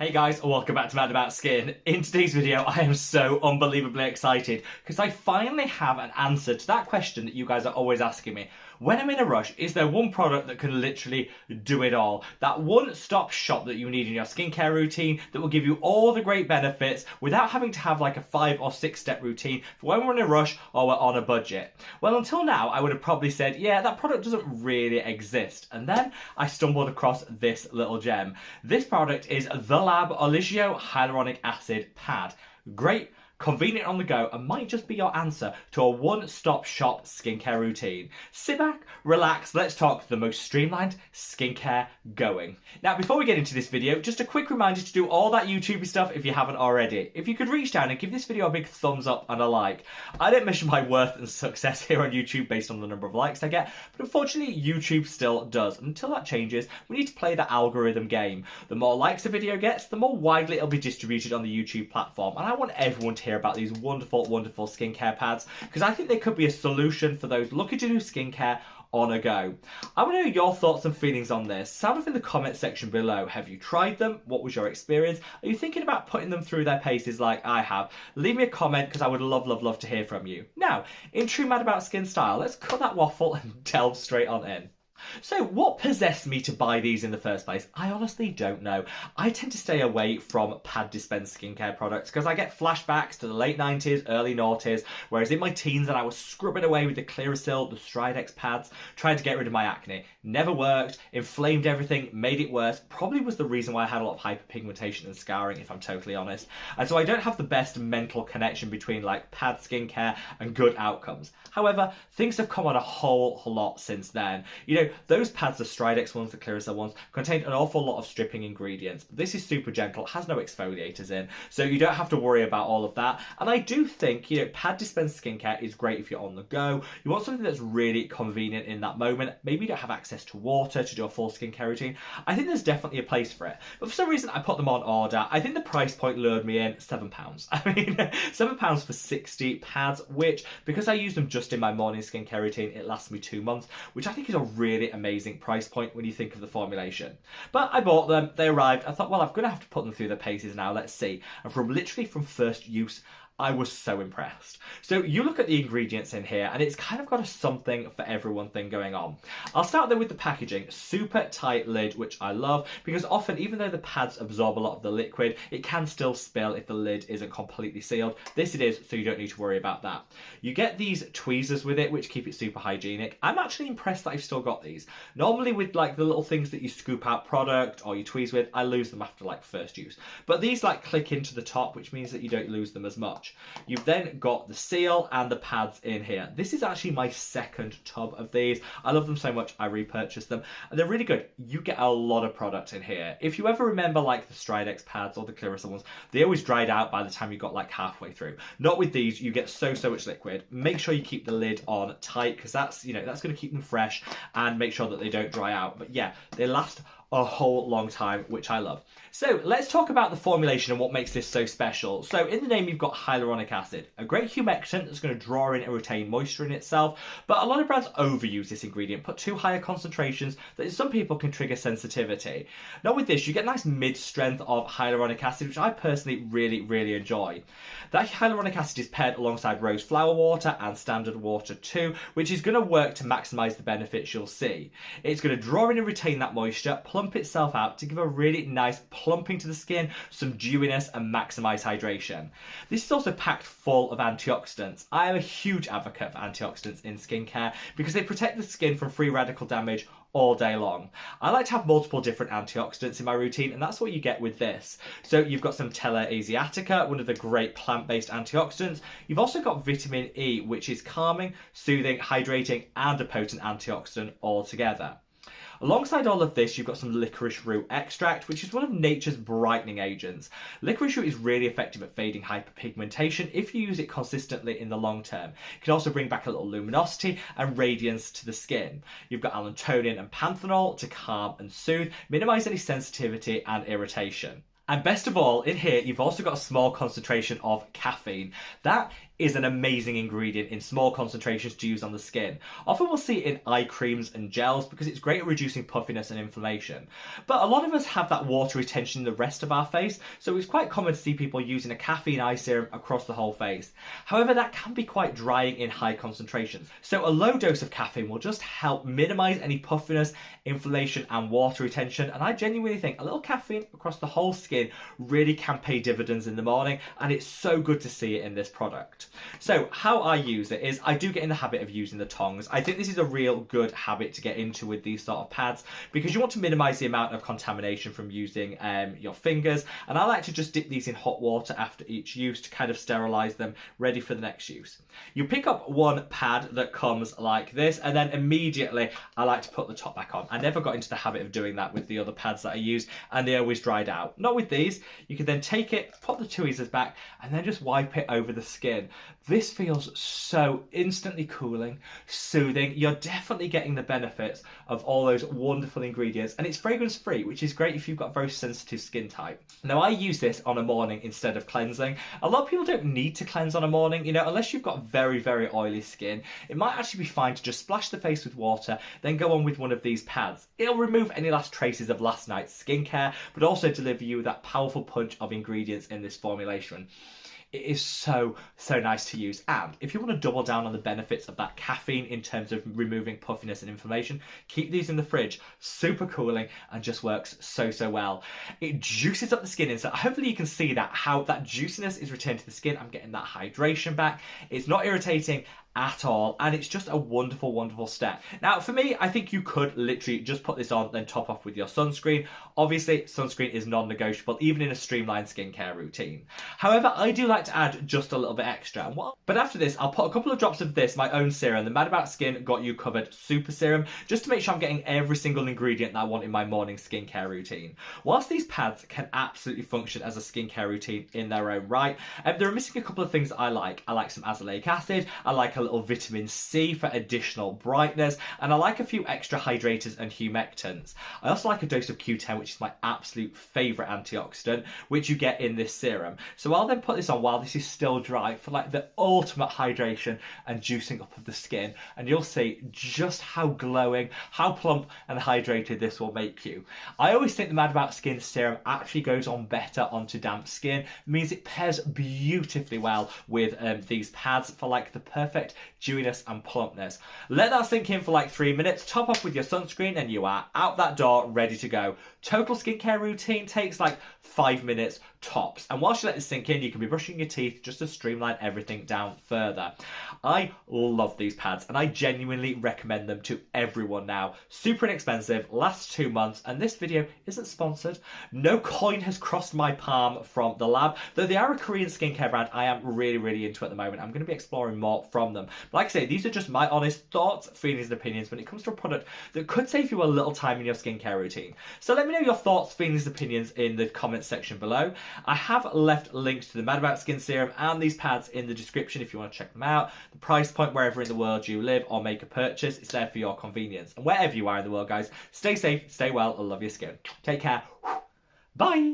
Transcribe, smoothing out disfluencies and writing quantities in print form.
Hey guys, and welcome back to Mad About Skin. In today's video, I am so unbelievably excited because I finally have an answer to that question that you guys are always asking me. When I'm in a rush, is there one product that can literally do it all? That one-stop shop that you need in your skincare routine that will give you all the great benefits without having to have like a 5 or 6 step routine for when we're in a rush or we're on a budget. Well, until now, I would have probably said, yeah, that product doesn't really exist. And then I stumbled across this little gem. This product is the Lab Oligo Hyaluronic Acid Pad. Great, convenient on the go, and might just be your answer to a one-stop shop skincare routine. Sit back, relax, let's talk the most streamlined skincare going. Now, before we get into this video, just a quick reminder to do all that YouTubey stuff if you haven't already. If you could reach down and give this video a big thumbs up and a like. I don't measure my worth and success here on YouTube based on the number of likes I get, but unfortunately YouTube still does. Until that changes, we need to play the algorithm game. The more likes a video gets, the more widely it'll be distributed on the YouTube platform, and I want everyone to hear about these wonderful skincare pads because I think they could be a solution for those looking to do skincare on a go. I want to know your thoughts and feelings on this. Sound off in the comment section below. Have you tried them? What was your experience? Are you thinking about putting them through their paces like I have? Leave me a comment because I would love to hear from you. Now, in true Mad About Skin style, let's cut that waffle and delve straight on in. So what possessed me to buy these in the first place? I honestly don't know. I tend to stay away from pad dispensed skincare products because I get flashbacks to the late 90s, early noughties, whereas in my teens and I was scrubbing away with the Clearasil, the Stridex pads, trying to get rid of my acne. Never worked, inflamed everything, made it worse. Probably was the reason why I had a lot of hyperpigmentation and scarring, if I'm totally honest. And so I don't have the best mental connection between like pad skincare and good outcomes. However, things have come on a whole lot since then. You know, those pads, the Stridex ones, the Clearasil ones, contain an awful lot of stripping ingredients. But this is super gentle, has no exfoliators in, so you don't have to worry about all of that. And I do think, you know, pad dispensed skincare is great if you're on the go. You want something that's really convenient in that moment. Maybe you don't have access to water to do a full skincare routine. I think there's definitely a place for it. But for some reason, I put them on order. I think the price point lured me in, £7. I mean, £7 for 60 pads, which, because I use them just in my morning skincare routine, it lasts me 2 months, which I think is a really amazing price point when you think of the formulation. But I bought them, they arrived, I thought, well, I'm going to have to put them through the paces now, let's see. And literally from first use, I was so impressed. So you look at the ingredients in here and it's kind of got a something for everyone thing going on. I'll start there with the packaging. Super tight lid, which I love because often, even though the pads absorb a lot of the liquid, it can still spill if the lid isn't completely sealed. This it is, so you don't need to worry about that. You get these tweezers with it, which keep it super hygienic. I'm actually impressed that I've still got these. Normally with like the little things that you scoop out product or you tweeze with, I lose them after like first use. But these like click into the top, which means that you don't lose them as much. You've then got the seal and the pads in here. This is actually my second tub of these. I love them so much, I repurchased them. And they're really good. You get a lot of product in here. If you ever remember like the Stridex pads or the Clearasil ones, they always dried out by the time you got like halfway through. Not with these, you get so much liquid. Make sure you keep the lid on tight because that's, you know, that's going to keep them fresh and make sure that they don't dry out. But yeah, they last a whole long time, which I love. So let's talk about the formulation and what makes this so special. So in the name, you've got hyaluronic acid, a great humectant that's going to draw in and retain moisture in itself, but a lot of brands overuse this ingredient, put too higher concentrations that in some people can trigger sensitivity. Now with this, you get a nice mid-strength of hyaluronic acid, which I personally really enjoy. That hyaluronic acid is paired alongside rose flower water and standard water too, which is going to work to maximize the benefits you'll see. It's going to draw in and retain that moisture, plump itself out to give a really nice plumping to the skin, some dewiness and maximize hydration. This is also packed full of antioxidants. I am a huge advocate for antioxidants in skincare because they protect the skin from free radical damage all day long. I like to have multiple different antioxidants in my routine, and that's what you get with this. So you've got some Tella Asiatica, one of the great plant-based antioxidants. You've also got vitamin E, which is calming, soothing, hydrating, and a potent antioxidant all together. Alongside all of this, you've got some licorice root extract, which is one of nature's brightening agents. Licorice root is really effective at fading hyperpigmentation if you use it consistently in the long term. It can also bring back a little luminosity and radiance to the skin. You've got allantoin and panthenol to calm and soothe, minimize any sensitivity and irritation. And best of all, in here, you've also got a small concentration of caffeine. That is an amazing ingredient in small concentrations to use on the skin. Often we'll see it in eye creams and gels because it's great at reducing puffiness and inflammation. But a lot of us have that water retention in the rest of our face, so it's quite common to see people using a caffeine eye serum across the whole face. However, that can be quite drying in high concentrations. So a low dose of caffeine will just help minimize any puffiness, inflammation and water retention. And I genuinely think a little caffeine across the whole skin really can pay dividends in the morning, and it's so good to see it in this product. So how I use it is I do get in the habit of using the tongs. I think this is a real good habit to get into with these sort of pads because you want to minimize the amount of contamination from using your fingers, and I like to just dip these in hot water after each use to kind of sterilize them ready for the next use. You pick up one pad that comes like this, and then immediately I like to put the top back on. I never got into the habit of doing that with the other pads that I use, and they always dried out. Not with these. You can then take it, pop the tweezers back, and then just wipe it over the skin. This feels so instantly cooling, soothing. You're definitely getting the benefits of all those wonderful ingredients, and it's fragrance free, which is great if you've got very sensitive skin type. Now I use this on a morning instead of cleansing. A lot of people don't need to cleanse on a morning, you know, unless you've got very, very oily skin. It might actually be fine to just splash the face with water, then go on with one of these pads. It'll remove any last traces of last night's skincare, but also deliver you that powerful punch of ingredients in this formulation. It is so nice to use. And if you want to double down on the benefits of that caffeine in terms of removing puffiness and inflammation, keep these in the fridge. Super cooling and just works so well. It juices up the skin inside. Hopefully you can see that, how that juiciness is returned to the skin. I'm getting that hydration back. It's not irritating at all, and it's just a wonderful step. Now for me, I think you could literally just put this on, then top off with your sunscreen. Obviously sunscreen is non-negotiable even in a streamlined skincare routine. However, I do like to add just a little bit extra, but after this I'll put a couple of drops of this, my own serum, the Mad About Skin Got You Covered Super Serum, just to make sure I'm getting every single ingredient that I want in my morning skincare routine. Whilst these pads can absolutely function as a skincare routine in their own right, they're missing a couple of things that I like. I like some azelaic acid, I like a little vitamin C for additional brightness, and I like a few extra hydrators and humectants. I also like a dose of Q10, which is my absolute favourite antioxidant, which you get in this serum. So I'll then put this on while this is still dry for like the ultimate hydration and juicing up of the skin, and you'll see just how glowing, how plump and hydrated this will make you. I always think the Mad About Skin serum actually goes on better onto damp skin. It means it pairs beautifully well with these pads for like the perfect dewiness and plumpness. Let that sink in for like 3 minutes, top off with your sunscreen, and you are out that door ready to go. Total skincare routine takes like 5 minutes tops, and whilst you let this sink in, you can be brushing your teeth just to streamline everything down further. I love these pads and I genuinely recommend them to everyone now. Super inexpensive, lasts 2 months, and this video isn't sponsored. No coin has crossed my palm from the lab, though they are a Korean skincare brand I am really into at the moment. I'm going to be exploring more from them. But like I say, these are just my honest thoughts, feelings and opinions when it comes to a product that could save you a little time in your skincare routine. So let me know your thoughts, feelings, opinions in the comments section below. I have left links to the Mad About Skin serum and these pads in the description if you want to check them out. The price point wherever in the world you live or make a purchase, it's there for your convenience. And wherever you are in the world, guys, stay safe, stay well, and love your skin. Take care. Bye.